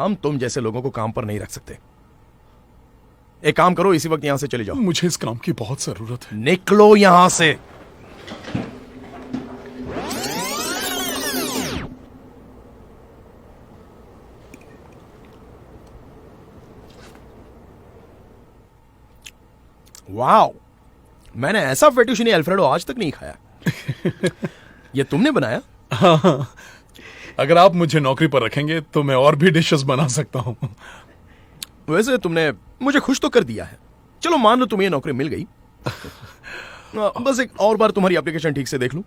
हम तुम जैसे लोगों को काम पर नहीं रख सकते। एक काम करो, इसी वक्त यहां से चले जाओ। मुझे इस काम की बहुत जरूरत है। निकलो यहां से। वाओ, मैंने ऐसा फेटुशिनी अल्फ्रेडो आज तक नहीं खाया। ये तुमने बनाया? हाँ, अगर आप मुझे नौकरी पर रखेंगे तो मैं और भी डिशेस बना सकता हूँ। वैसे तुमने मुझे खुश तो कर दिया है। चलो मान लो तुम्हें ये नौकरी मिल गई। बस एक और बार तुम्हारी एप्लीकेशन ठीक से देख लूं।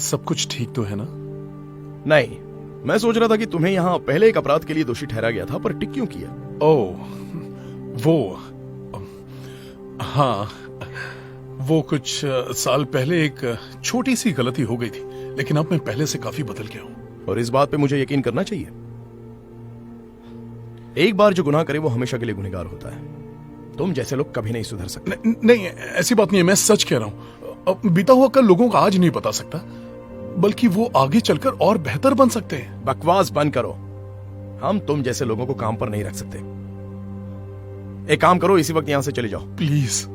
सब कुछ ठीक तो है ना? नहीं, मैं सोच रहा था कि तुम्हें यहां पहले एक अपराध के लिए दोषी ठहरा गया था, पर टिक क्यों किया? ओह, हाँ, वो कुछ साल पहले एक छोटी सी गलती हो गई थी, लेकिन अब मैं पहले से काफी बदल गया हूं। और इस बात पे मुझे यकीन करना चाहिए। एक बार जो गुनाह करे वो हमेशा के लिए गुनहगार होता है। तुम जैसे लोग कभी नहीं सुधर सकते। नहीं, ऐसी बात नहीं है, मैं सच कह रहा हूं। बीता हुआ कल लोगों का आज नहीं बता सकता, बल्कि वो आगे चलकर और बेहतर बन सकते हैं। बकवास बंद करो। हम तुम जैसे लोगों को काम पर नहीं रख सकते। एक काम करो, इसी वक्त यहां से चले जाओ। प्लीज,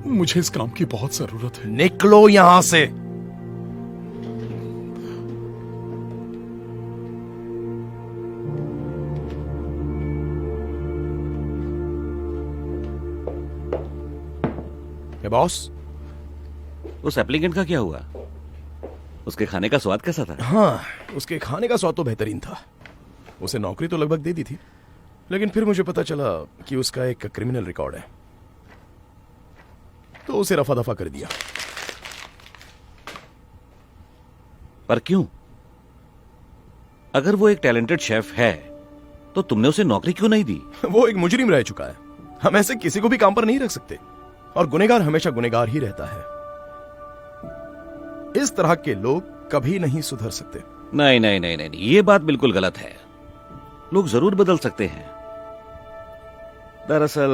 मुझे इस काम की बहुत जरूरत है। निकलो यहां से। बॉस, उस एप्लीकेंट का क्या हुआ? उसके खाने का स्वाद कैसा था? हाँ, उसके खाने का स्वाद तो बेहतरीन था। उसे नौकरी तो लगभग दे दी थी, लेकिन फिर मुझे पता चला कि उसका एक क्रिमिनल रिकॉर्ड है, तो उसे रफा दफा कर दिया। पर क्यों? अगर वो एक टैलेंटेड शेफ है तो तुमने उसे नौकरी क्यों नहीं दी? वो एक मुजरिम रह चुका है। हम ऐसे किसी को भी काम पर नहीं रख सकते, और गुनहगार हमेशा गुनहगार ही रहता है। इस तरह के लोग कभी नहीं सुधर सकते। नहीं नहीं नहीं नहीं, ये बात बिल्कुल गलत है। लोग जरूर बदल सकते हैं। दरअसल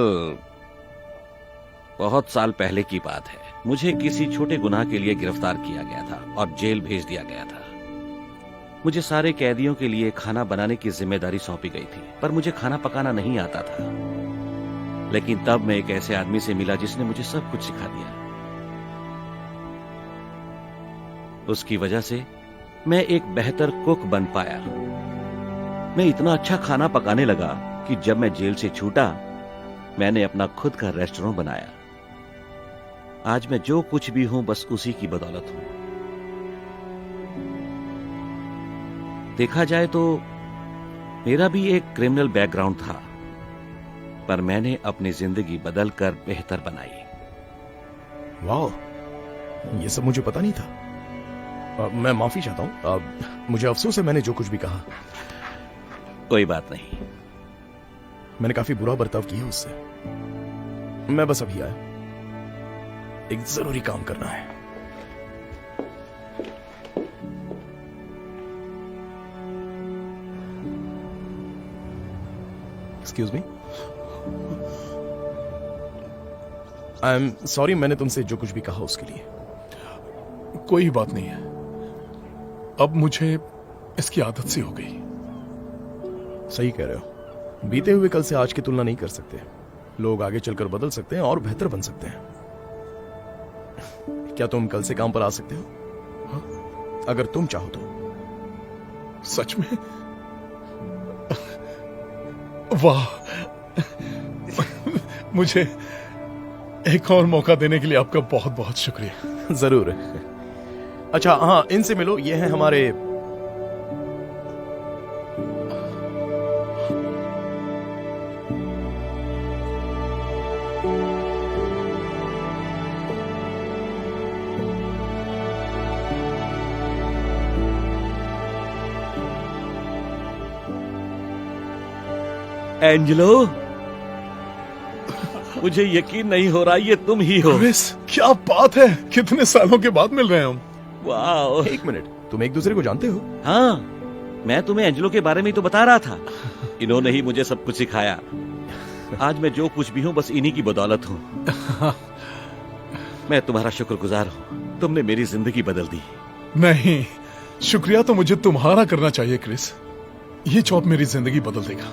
बहुत साल पहले की बात है। मुझे किसी छोटे गुनाह के लिए गिरफ्तार किया गया था और जेल भेज दिया गया था। मुझे सारे कैदियों के लिए खाना बनाने की जिम्मेदारी सौंपी गई थी, पर मुझे खाना पकाना नहीं आता था। लेकिन तब मैं एक ऐसे आदमी से मिला जिसने मुझे सब कुछ सिखा दिया। उसकी वजह से मैं एक बेहतर कुक बन पाया। मैं इतना अच्छा खाना पकाने लगा कि जब मैं जेल से छूटा, मैंने अपना खुद का रेस्टोरेंट बनाया। आज मैं जो कुछ भी हूं, बस उसी की बदौलत हूं। देखा जाए तो मेरा भी एक क्रिमिनल बैकग्राउंड था, पर मैंने अपनी जिंदगी बदलकर बेहतर बनाई। वाह, ये सब मुझे पता नहीं था। मैं माफी चाहता हूं। मुझे अफसोस है मैंने जो कुछ भी कहा। कोई बात नहीं। मैंने काफी बुरा बर्ताव किया उससे। मैं बस अभी आया, एक जरूरी काम करना है। Excuse me. I am sorry, मैंने तुमसे जो कुछ भी कहा उसके लिए। कोई बात नहीं है, अब मुझे इसकी आदत सी हो गई। सही कह रहे हो। बीते हुए कल से आज की तुलना नहीं कर सकते। लोग आगे चलकर बदल सकते हैं और बेहतर बन सकते हैं। क्या तुम कल से काम पर आ सकते हो? हाँ? अगर तुम चाहो तो। सच में? वाह, मुझे एक और मौका देने के लिए आपका बहुत बहुत शुक्रिया। जरूर। अच्छा हाँ, इनसे मिलो। ये हैं हमारे एंजेलो, मुझे यकीन नहीं हो रहा ये तुम ही हो। क्रिस, क्या बात है, कितने सालों के बाद मिल रहे हैं हम। वाह। एक मिनट, तुम एक दूसरे को जानते हो? हाँ, मैं तुम्हें एंजेलो के बारे में ही तो बता रहा था। इन्होंने ही मुझे सब कुछ सिखाया। आज मैं जो कुछ भी हूँ बस इन्हीं की बदौलत हूँ। मैं तुम्हारा शुक्रगुजार हूँ, तुमने मेरी जिंदगी बदल दी। नहीं, शुक्रिया तो मुझे तुम्हारा करना चाहिए क्रिस। ये जॉब मेरी जिंदगी बदल देगा।